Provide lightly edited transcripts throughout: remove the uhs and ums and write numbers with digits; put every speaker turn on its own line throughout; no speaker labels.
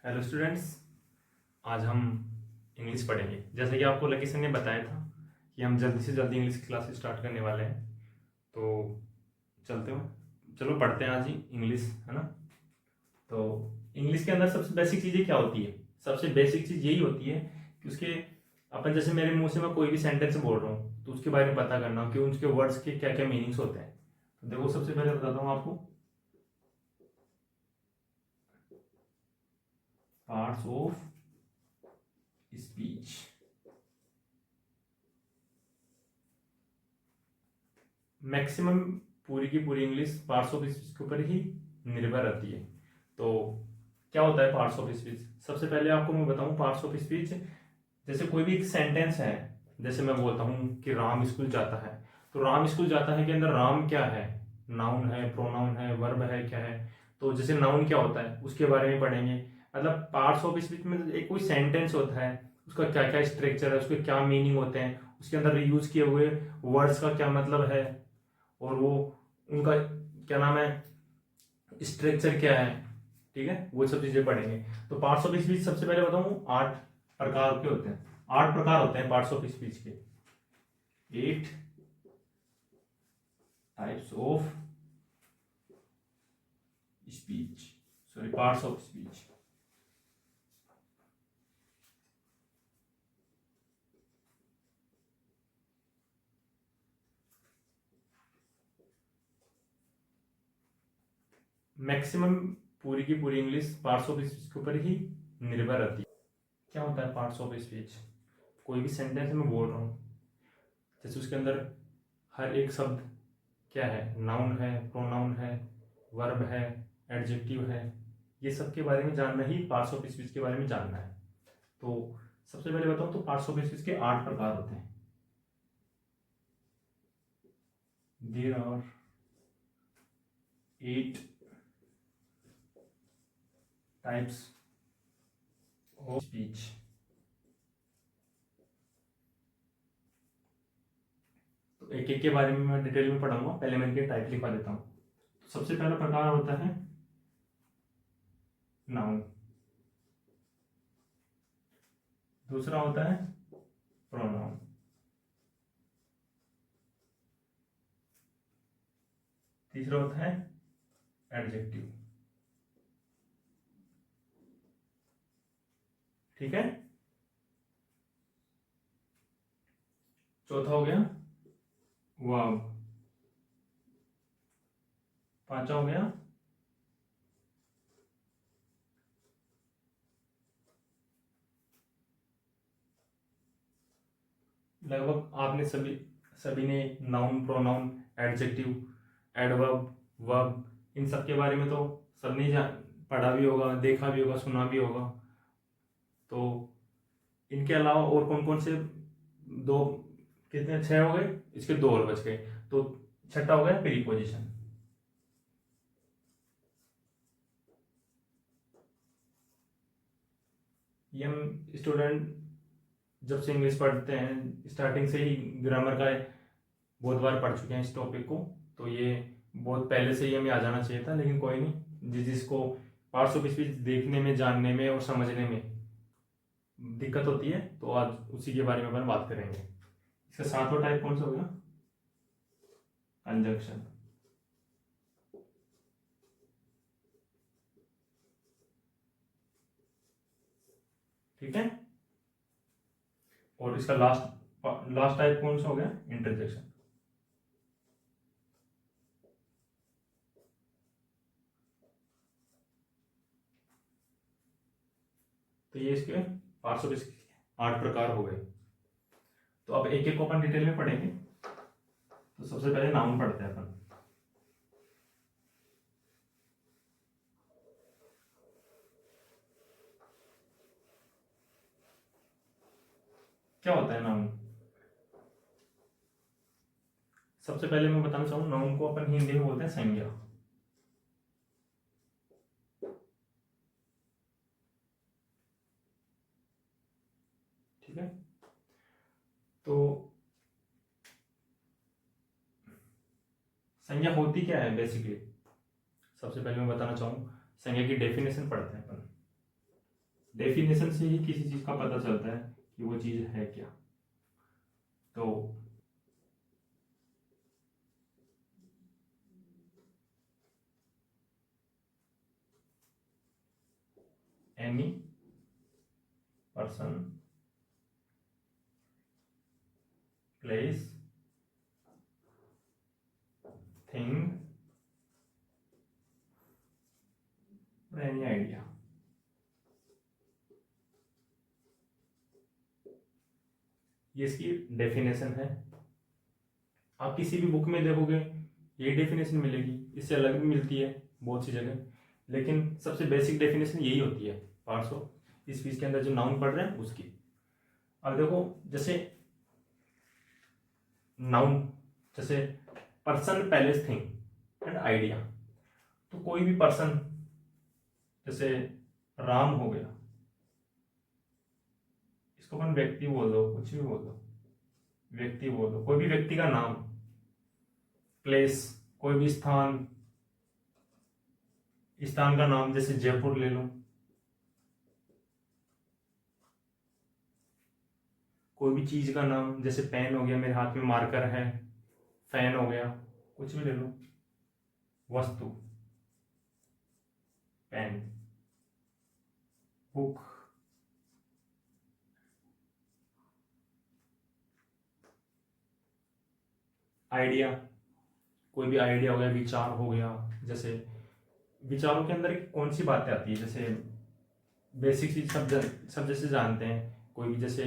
Hello students, आज हम English पढ़ेंगे। जैसे कि आपको लकी सर ने बताया था कि हम जल्दी से जल्दी इंग्लिश की क्लास स्टार्ट करने वाले हैं, तो चलते हो चलो पढ़ते हैं आज ही इंग्लिश, है ना। तो इंग्लिश के अंदर सबसे बेसिक चीज़ें क्या होती है? सबसे बेसिक चीज़ यही होती है कि उसके अपन, जैसे मेरे मुंह से मैं कोई भी सेंटेंस बोल रहा हूँ तो उसके बारे में पता करना कि उसके वर्ड्स के क्या क्या मीनिंग्स होते हैं। तो देखो, सबसे पहले बताता हूँ आपको पार्ट्स ऑफ स्पीच। मैक्सिमम पूरी की पूरी इंग्लिश पार्ट्स ऑफ स्पीच के ऊपर ही निर्भर रहती है। तो क्या होता है पार्ट्स ऑफ स्पीच? सबसे पहले आपको मैं बताऊं पार्ट्स ऑफ स्पीच। जैसे कोई भी एक सेंटेंस है, जैसे मैं बोलता हूं कि राम स्कूल जाता है, तो राम स्कूल जाता है के अंदर राम क्या है? नाउन है, प्रोनाउन है, वर्ब है, क्या है? तो जैसे नाउन क्या होता है उसके बारे में पढ़ेंगे। मतलब पार्ट्स ऑफ स्पीच में एक कोई सेंटेंस होता है, उसका क्या क्या स्ट्रक्चर है, उसके क्या मीनिंग होते हैं, उसके अंदर यूज किए हुए वर्ड्स का क्या मतलब है, और वो उनका क्या नाम है, स्ट्रक्चर क्या है। ठीक है, वो सब चीजें पढ़ेंगे। तो पार्ट्स ऑफ स्पीच सबसे पहले बताऊं 8 प्रकार के होते हैं। 8 प्रकार होते हैं पार्ट्स ऑफ स्पीच के। 8 types of speech, sorry parts of speech. Maximum पूरी की पूरी इंग्लिश पार्ट्स ऑफ स्पीच के ऊपर ही निर्भर रहती है। क्या होता है पार्ट्स ऑफ स्पीच? कोई भी सेंटेंस मैं बोल रहा हूँ, जैसे उसके अंदर हर एक शब्द क्या है, नाउन है, प्रोनाउन है, वर्ब है, एडजेक्टिव है, ये सब के बारे में जानना ही पार्ट्स ऑफ स्पीच के बारे में जानना है। तो सबसे पहले बताऊं तो पार्ट्स ऑफ स्पीच के 8 प्रकार होते हैं। There are 8 types of speech. तो एक एक के बारे में मैं डिटेल में पढ़ाऊंगा, पहले मैं इनके टाइप लिखवा देता हूँ। तो सबसे पहला प्रकार होता है नाउन, दूसरा होता है प्रोनाउन, तीसरा होता है एडजेक्टिव। ठीक है, चौथा हो गया वर्ब, पांचवा हो गया लगभग आपने सभी सभी ने noun, pronoun, adjective, adverb, verb, इन सब के बारे में तो सबने पढ़ा भी होगा, देखा भी होगा, सुना भी होगा। तो इनके अलावा और कौन कौन से दो, कितने, 6 हो गए, इसके 2 और बच गए। तो छठा हो गया प्रीपोजिशन। ये हम स्टूडेंट जब से इंग्लिश पढ़ते हैं स्टार्टिंग से ही ग्रामर का बहुत बार पढ़ चुके हैं इस टॉपिक को। तो ये बहुत पहले से ही हमें आ जाना चाहिए था, लेकिन कोई नहीं, जिसको पार्ट्स ऑफ स्पीच देखने में, जानने में और समझने में दिक्कत होती है, तो आज उसी के बारे में अपन बात करेंगे। इसका सातवां टाइप कौन सा होगा? कंजंक्शन। ठीक है, और इसका लास्ट लास्ट टाइप कौन सा हो गया? इंटरजेक्शन। तो ये इसके पार्ट्स ऑफ स्पीच 8 प्रकार हो गए। तो अब एक एक को अपन डिटेल में पढ़ेंगे। तो सबसे पहले नाउन पढ़ते हैं अपन। क्या होता है नाउन? सबसे पहले मैं बताना चाहूँ, नाउन को अपन हिंदी में बोलते हैं संज्ञा। ठीक है, तो संज्ञा होती क्या है बेसिकली? सबसे पहले मैं बताना चाहूँ, संज्ञा की डेफिनेशन पढ़ते हैं अपन। डेफिनेशन से ही किसी चीज का पता चलता है कि वो चीज है क्या। तो any person, place, thing, any idea. ये इसकी डेफिनेशन है। आप किसी भी बुक में देखोगे यही डेफिनेशन मिलेगी, इससे अलग भी मिलती है बहुत सी जगह, लेकिन सबसे बेसिक डेफिनेशन यही होती है पार्ट्स ऑफ स्पीच के अंदर जो नाउन पढ़ रहे हैं उसकी। अब देखो जैसे नाउन, जैसे person, palace, thing and idea. तो कोई भी पर्सन, जैसे राम हो गया, इसको अपन व्यक्ति बोल दो, कुछ भी बोल दो, व्यक्ति बोल दो, कोई भी व्यक्ति का नाम। प्लेस, कोई भी स्थान, स्थान का नाम, जैसे जयपुर ले लो। कोई भी चीज का नाम, जैसे पेन हो गया, मेरे हाथ में मार्कर है, फैन हो गया, कुछ भी ले लो। वस्तु, पेन, बुक, आइडिया, कोई भी आइडिया हो गया, विचार हो गया। जैसे विचारों के अंदर कौन सी बातें आती है, जैसे बेसिक चीज सब जैसे जानते हैं। कोई भी जैसे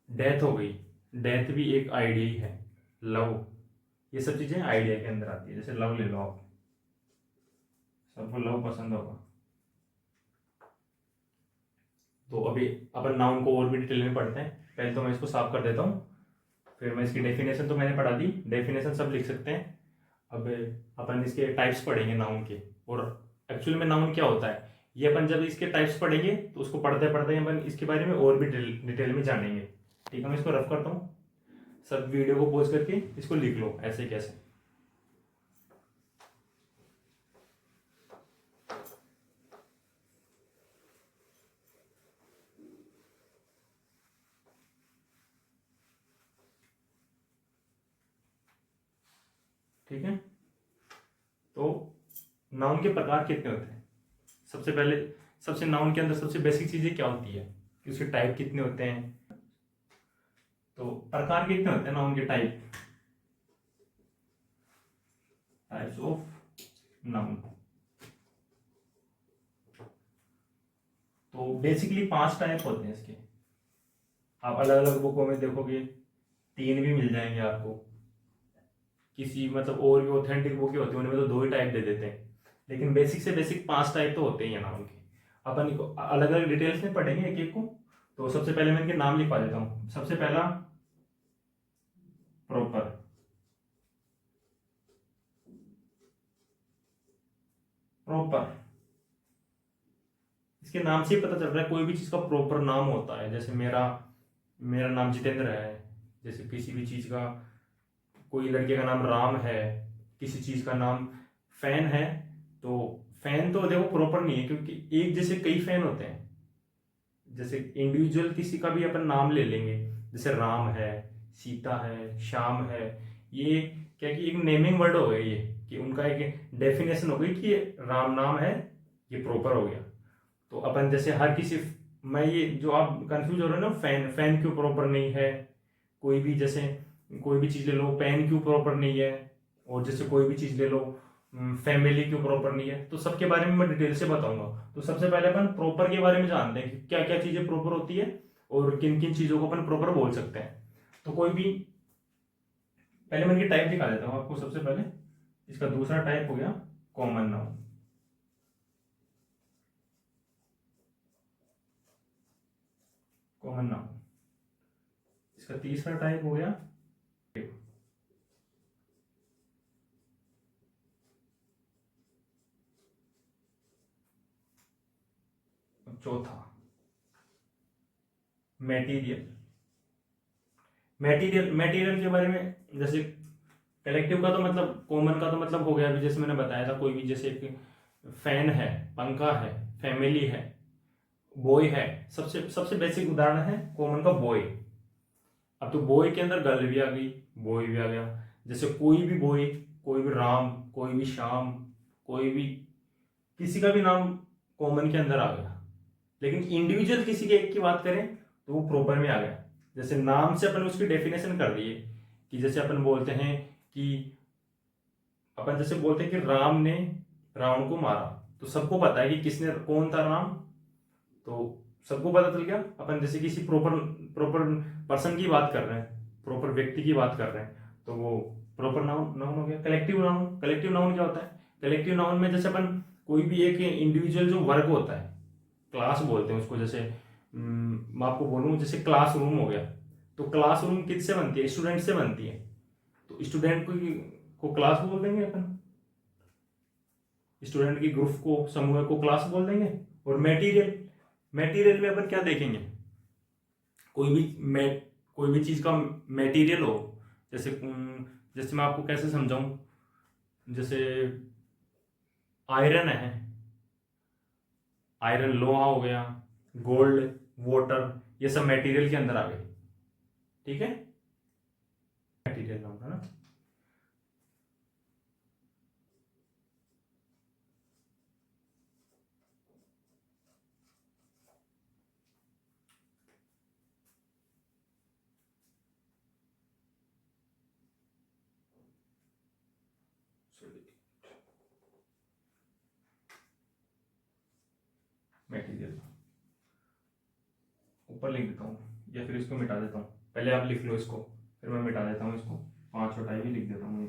डेथ हो गई, डेथ भी एक आइडिया ही है। लव, ये सब चीजें आइडिया के अंदर आती है। जैसे लव ले लो आप, सबको लव पसंद होगा। तो अभी अपन नाउन को और भी डिटेल में पढ़ते हैं। पहले तो मैं इसको साफ कर देता हूँ, फिर मैं इसकी डेफिनेशन तो मैंने पढ़ा दी, डेफिनेशन सब लिख सकते हैं। अब अपन इसके टाइप्स पढ़ेंगे नाउन के, और एक्चुअल में नाउन क्या होता है ये अपन जब इसके टाइप्स पढ़ेंगे तो उसको पढ़ते पढ़ते अपन इसके बारे में और भी डिटेल में जानेंगे। ठीक है, मैं इसको रफ करता हूँ, सब वीडियो को पॉज करके इसको लिख लो ऐसे कैसे। ठीक है, तो नाउन के प्रकार कितने होते हैं? सबसे पहले, सबसे नाउन के अंदर सबसे बेसिक चीजें क्या होती है कि उसके टाइप कितने होते हैं। तो प्रकार कितने होते हैं नाउन के? Types of noun. तो बेसिकली 5 टाइप होते हैं इसके। आप अलग अलग बुकों में देखोगे 3 भी मिल जाएंगे आपको, किसी मतलब और भी ऑथेंटिक बुक होती है उनमें तो 2 ही टाइप दे देते हैं, लेकिन बेसिक से बेसिक 5 टाइप तो होते ही हैं नाउन के। अपन इनको अलग अलग डिटेल्स में पढ़ेंगे एक एक को। तो सबसे पहले मैं इनके नाम लिखवा देता हूँ। सबसे पहला प्रॉपर, प्रॉपर इसके नाम से ही पता चल रहा है कोई भी चीज का प्रॉपर नाम होता है। जैसे मेरा मेरा नाम जितेंद्र है, जैसे किसी भी चीज का, कोई लड़के का नाम राम है, किसी चीज का नाम फैन है। तो फैन तो देखो प्रॉपर नहीं है, क्योंकि एक जैसे कई फैन होते हैं। जैसे इंडिविजुअल किसी का भी अपन नाम ले लेंगे, जैसे राम है, सीता है, श्याम है, ये क्या कि एक नेमिंग वर्ड हो गया ये, कि उनका एक डेफिनेशन हो गई कि ये राम नाम है, ये प्रॉपर हो गया। तो अपन जैसे हर किसी, मैं ये जो आप कंफ्यूज हो रहे हो ना, फैन, फैन क्यों प्रॉपर नहीं है, कोई भी जैसे कोई भी चीज ले लो, पेन क्यों प्रॉपर नहीं है, और जैसे कोई भी चीज ले लो, फैमिली क्यों प्रॉपर नहीं है, तो सबके बारे में मैं डिटेल से बताऊंगा। तो सबसे पहले अपन प्रॉपर के बारे में जानते हैं कि क्या क्या चीजें प्रॉपर होती है और किन किन चीजों को अपन प्रॉपर बोल सकते हैं। तो कोई भी, पहले मैं इनकी टाइप दिखा देता हूँ आपको। सबसे पहले इसका दूसरा टाइप हो गया कॉमन नाउन। कॉमन नाउन, इसका तीसरा टाइप हो गया, चौथा मेटीरियल। मेटीरियल, मेटीरियल के बारे में, जैसे कलेक्टिव का तो मतलब, कॉमन का तो मतलब हो गया अभी जैसे मैंने बताया था, कोई भी जैसे एक फैन है, पंखा है, फैमिली है, बॉय है। सबसे सबसे बेसिक उदाहरण है कॉमन का बॉय। अब तो बॉय के अंदर गर्ल भी आ गई, बॉय भी आ गया। जैसे कोई भी बॉय, कोई भी राम, कोई भी श्याम, कोई भी, किसी का भी नाम कॉमन के अंदर आ गया। लेकिन इंडिविजुअल किसी के एक की बात करें तो वो प्रॉपर में आ गया। जैसे नाम से अपन उसकी डेफिनेशन कर दिए कि जैसे अपन बोलते हैं कि अपन जैसे बोलते हैं कि राम ने रावण को मारा, तो सबको पता है कि किसने, कौन था राम, तो सबको पता चल गया। अपन जैसे किसी प्रॉपर प्रॉपर पर्सन की बात कर रहे हैं, प्रॉपर व्यक्ति की बात कर रहे हैं, तो वो प्रॉपर नाउन नाउन हो गया। कलेक्टिव नाउन, कलेक्टिव नाउन क्या होता है? कलेक्टिव नाउन में जैसे अपन कोई भी एक इंडिविजुअल जो वर्ग होता है, क्लास बोलते हैं उसको। जैसे मैं आपको बोलूँ, जैसे क्लासरूम हो गया, तो क्लासरूम किससे बनती है? स्टूडेंट से बनती है। तो स्टूडेंट को क्लास बोल देंगे अपन, स्टूडेंट की ग्रुप को, समूह को क्लास बोल देंगे। और मटेरियल, मटेरियल में अपन क्या देखेंगे? कोई भी कोई भी चीज का मटेरियल हो, जैसे जैसे मैं आपको कैसे समझाऊं, जैसे आयरन है, आयरन लोहा हो गया, गोल्ड, वाटर, ये सब मटेरियल के अंदर आ गए। ठीक है, मटेरियल नाम है ना। मटेरियल ऊपर लिख देता हूँ या फिर इसको मिटा देता हूँ। पहले आप लिख लो इसको, फिर मैं मिटा देता हूँ इसको। 5 छोटा भी लिख देता हूँ।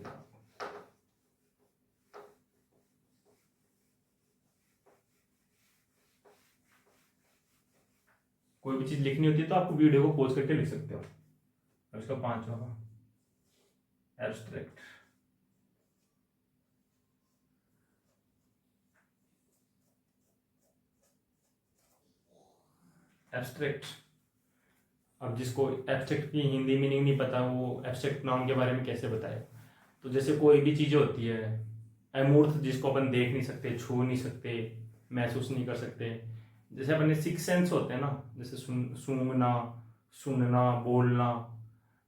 कोई भी चीज लिखनी होती है तो आपको वीडियो को पॉज करके लिख सकते हो। और इसका 5 होगा एब्स्ट्रैक्ट। एब्स्ट्रैक्ट, अब जिसको एब्स्ट्रैक्ट की हिंदी मीनिंग नहीं पता, वो एब्स्ट्रैक्ट नाउन के बारे में कैसे बताए? तो जैसे कोई भी चीज़ होती है अमूर्त, जिसको अपन देख नहीं सकते, छू नहीं सकते, महसूस नहीं कर सकते। जैसे अपने 6 सेंस होते हैं ना, जैसे सूंघना, सुनना, बोलना,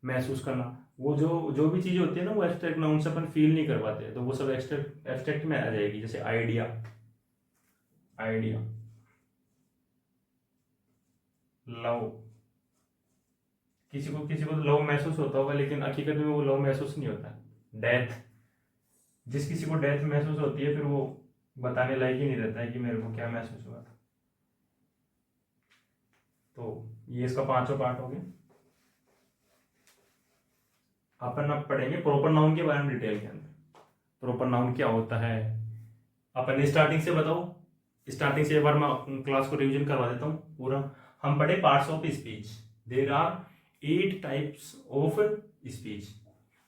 महसूस करना, वो जो जो भी चीज़ होती है ना, वो एब्स्ट्रैक्ट नाउन से अपन फील नहीं कर पाते, तो वो सब एब्स्ट्रैक्ट एब्स्ट्रैक्ट में आ जाएगी। जैसे आइडिया, आइडिया, लव, किसी को लव महसूस होता होगा, लेकिन हकीकत में वो लव महसूस नहीं होता। डेथ, जिस किसी को डेथ महसूस होती है, फिर वो बताने लायक ही नहीं रहता है कि मेरे को क्या महसूस हुआ था। तो ये इसका 5वां पार्ट हो गया। अपन अब पढ़ेंगे प्रॉपर नाउन के बारे में डिटेल के अंदर। प्रॉपर नाउन क्या होता है अपन स्टार्टिंग से बताओ। स्टार्टिंग से एक बार मैं क्लास को रिवीजन करवा देता हूँ पूरा। हम पढ़े parts of speech. There are 8 types of speech.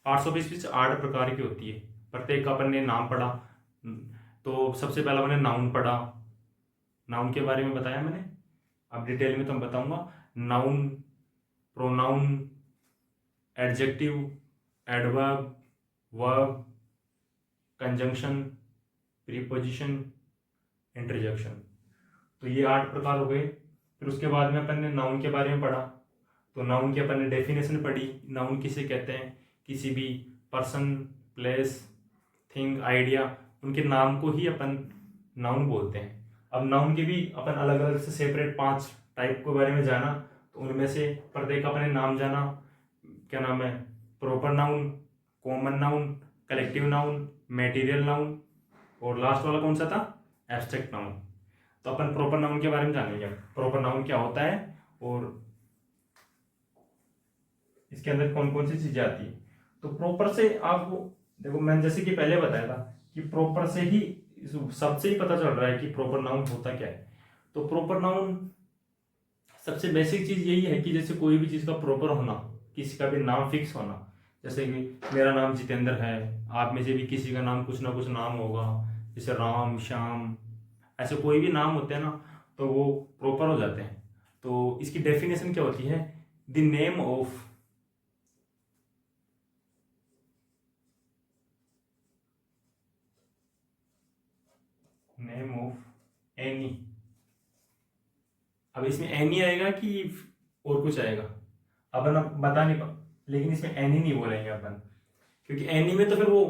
Parts of speech 8 प्रकार की होती है। प्रत्येक का अपन ने नाम पढ़ा। तो सबसे पहला मैंने नाउन पढ़ा, नाउन के बारे में बताया मैंने। अब डिटेल में तो मैं बताऊंगा। Noun, pronoun, adjective, adverb, verb, conjunction, preposition, interjection. तो ये 8 प्रकार हो गए। फिर उसके बाद में अपन ने नाउन के बारे में पढ़ा। तो नाउन की अपन ने डेफिनेशन पढ़ी। नाउन किसे कहते हैं? किसी भी पर्सन, प्लेस, थिंग, आइडिया, उनके नाम को ही अपन नाउन बोलते हैं। अब नाउन के भी अपन अलग अलग से सेपरेट 5 टाइप के बारे में जाना। तो उनमें से प्रत्येक अपने नाम जाना। क्या नाम है? Proper noun, common noun, collective noun, material noun, और लास्ट वाला कौन सा था? Abstract noun. तो अपन प्रॉपर नाउन के बारे में जानेंगे। प्रॉपर नाउन क्या होता है और इसके अंदर कौन कौन सी चीजें आती है। तो प्रॉपर से आपको देखो, मैंने जैसे कि पहले बताया था कि प्रॉपर से ही सबसे ही पता चल रहा है कि प्रॉपर नाउन होता क्या है। तो प्रॉपर नाउन सबसे बेसिक चीज यही है कि जैसे कोई भी चीज का प्रॉपर होना, किसी का भी नाम फिक्स होना। जैसे कि मेरा नाम जितेंद्र है, आप में से भी किसी का नाम कुछ ना कुछ नाम होगा, जैसे राम, श्याम, ऐसे कोई भी नाम होते हैं ना, तो वो प्रॉपर हो जाते हैं। तो इसकी डेफिनेशन क्या होती है? The name of, name of any. अब इसमें एनी आएगा कि और कुछ आएगा अपन अब बता नहीं पा, लेकिन इसमें एनी नहीं बोलेंगे अपन, क्योंकि एनी में तो फिर वो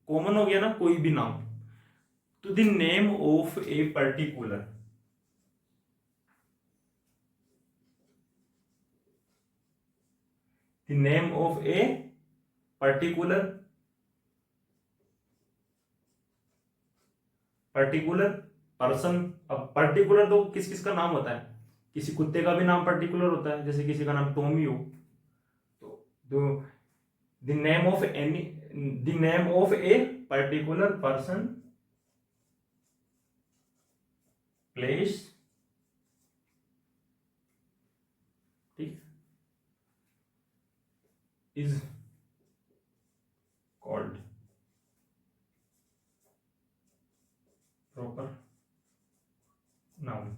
कॉमन हो गया ना, कोई भी नाम। तो the name of a particular, the name of a particular, particular person. अब पर्टिकुलर तो किस किस का नाम होता है, किसी कुत्ते का भी नाम पर्टिकुलर होता है, जैसे किसी का नाम टॉमी हो, तो the name of any, the name of a particular person, place, ठीक, इज कॉल्ड प्रॉपर नाउन।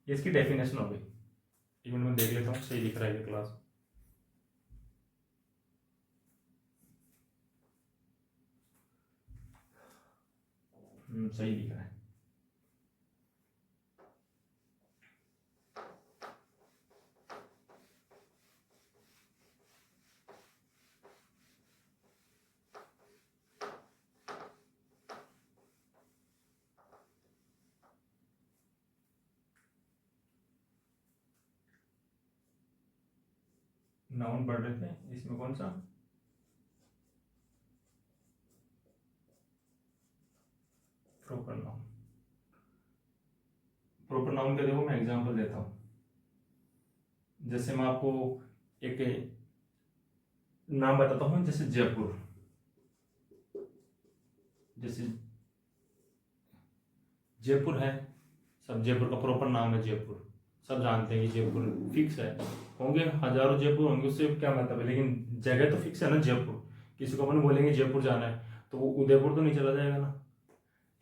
ये इसकी डेफिनेशन हो गई। एक मिनट में देख लेता हूँ सही लिख रहा है ये क्लास। सही लिख रहा है। नाउन पढ़ रहे थे, इसमें कौन सा, प्रॉपर नाउन। प्रॉपर नाउन का देखो मैं एग्जांपल देता हूँ। जैसे मैं आपको एक नाम बताता हूँ, जैसे जयपुर, जैसे जयपुर है, सब जयपुर का प्रॉपर नाम है जयपुर, सब जानते हैं कि जयपुर फिक्स है। होंगे हजारों जयपुर होंगे, उससे क्या मतलब है, लेकिन जगह तो फिक्स है ना जयपुर। किसी को अपन बोलेंगे जयपुर जाना है तो वो उदयपुर तो नहीं चला जाएगा ना,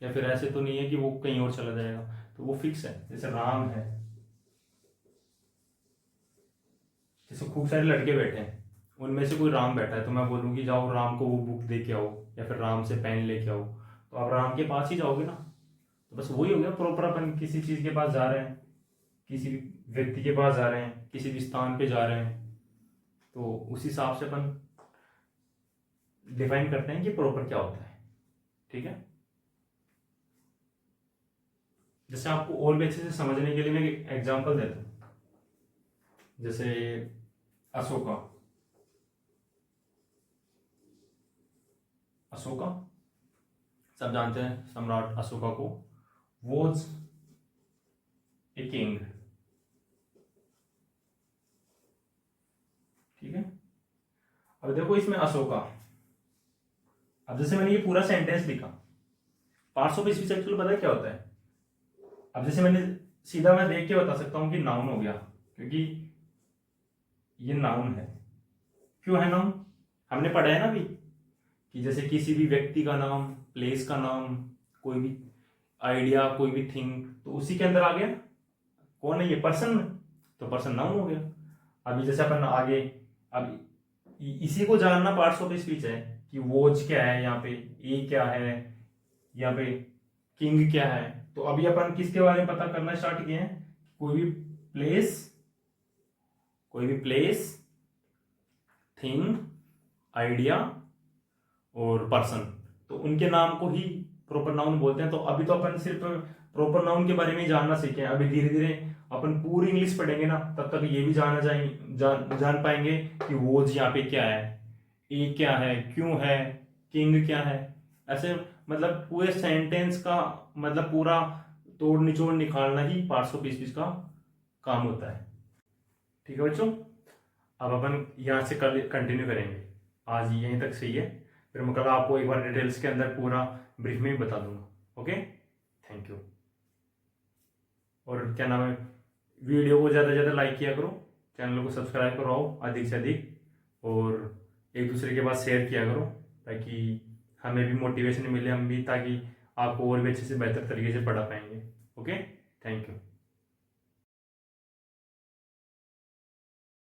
या फिर ऐसे तो नहीं है कि वो कहीं और चला जाएगा, तो वो फिक्स है। जैसे राम है, जैसे खूब सारे लड़के बैठे हैं, उनमें से कोई राम बैठा है तो मैं बोलूँ जाओ राम को वो बुक दे के आओ, या फिर राम से पेन लेके आओ, तो आप राम के पास ही जाओगे ना। तो बस वही हो गया प्रॉपर, अपन किसी चीज़ के पास जा रहे हैं, किसी भी व्यक्ति के पास जा रहे हैं, किसी भी स्थान पे जा रहे हैं, तो उस हिसाब से अपन डिफाइन करते हैं कि प्रॉपर क्या होता है। ठीक है, जैसे आपको और भी अच्छे से समझने के लिए मैं एक एग्जांपल देता हूँ। जैसे अशोका, अशोका सब जानते हैं, सम्राट अशोका को वॉज ए किंग। ठीक है, अब देखो इसमें अशोका, अब जैसे मैंने ये पूरा सेंटेंस लिखा, पार्ट्स ऑफ स्पीच एक्चुअली पता है क्या होता है। अब जैसे मैंने सीधा मैं देख के बता सकता हूं कि नाउन हो गया, क्योंकि ये नाउन है। क्यों है नाउन, हमने पढ़ा है ना अभी कि जैसे किसी भी व्यक्ति का नाम, प्लेस का नाम, कोई भी आइडिया, कोई भी थिंग, तो उसी के अंदर आ गया। कौन है ये, पर्सन, तो पर्सन नाउन हो गया। अभी जैसे अपन आगे, अब इसी को जानना पार्ट्स ऑफ स्पीच है कि वॉच क्या है, यहाँ पे ए क्या है, यहाँ पे किंग क्या है। तो अभी अपन किसके बारे में पता करना स्टार्ट किए हैं, कोई भी प्लेस, कोई भी प्लेस, थिंग, आइडिया और पर्सन, तो उनके नाम को ही प्रॉपर नाउन बोलते हैं। तो अभी तो अपन सिर्फ प्रॉपर नाउन के बारे में ही जानना सीखे हैं। अभी धीरे धीरे अपन पूरी इंग्लिश पढ़ेंगे ना, तब तक ये भी जान पाएंगे कि वॉच यहाँ पे क्या है, ए क्या है, क्यों है, किंग क्या है। ऐसे मतलब पूरे सेंटेंस का मतलब पूरा तोड़ निचोड़ निकालना ही पार्ट्स ऑफ स्पीच का काम होता है। ठीक है बच्चों, अब अपन यहाँ से कल कंटिन्यू करेंगे। आज यहीं तक सही है, फिर मैं कल आपको एक बार डिटेल्स के अंदर पूरा ब्रीफ में ही बता दूंगा। Okay, thank you. और क्या नाम है, वीडियो को ज़्यादा से ज़्यादा लाइक किया करो, चैनल को सब्सक्राइब कराओ अधिक से अधिक, और एक दूसरे के पास शेयर किया करो, ताकि हमें भी मोटिवेशन मिले, हम भी, ताकि आपको और भी अच्छे से बेहतर तरीके से पढ़ा पाएंगे। Okay, thank you.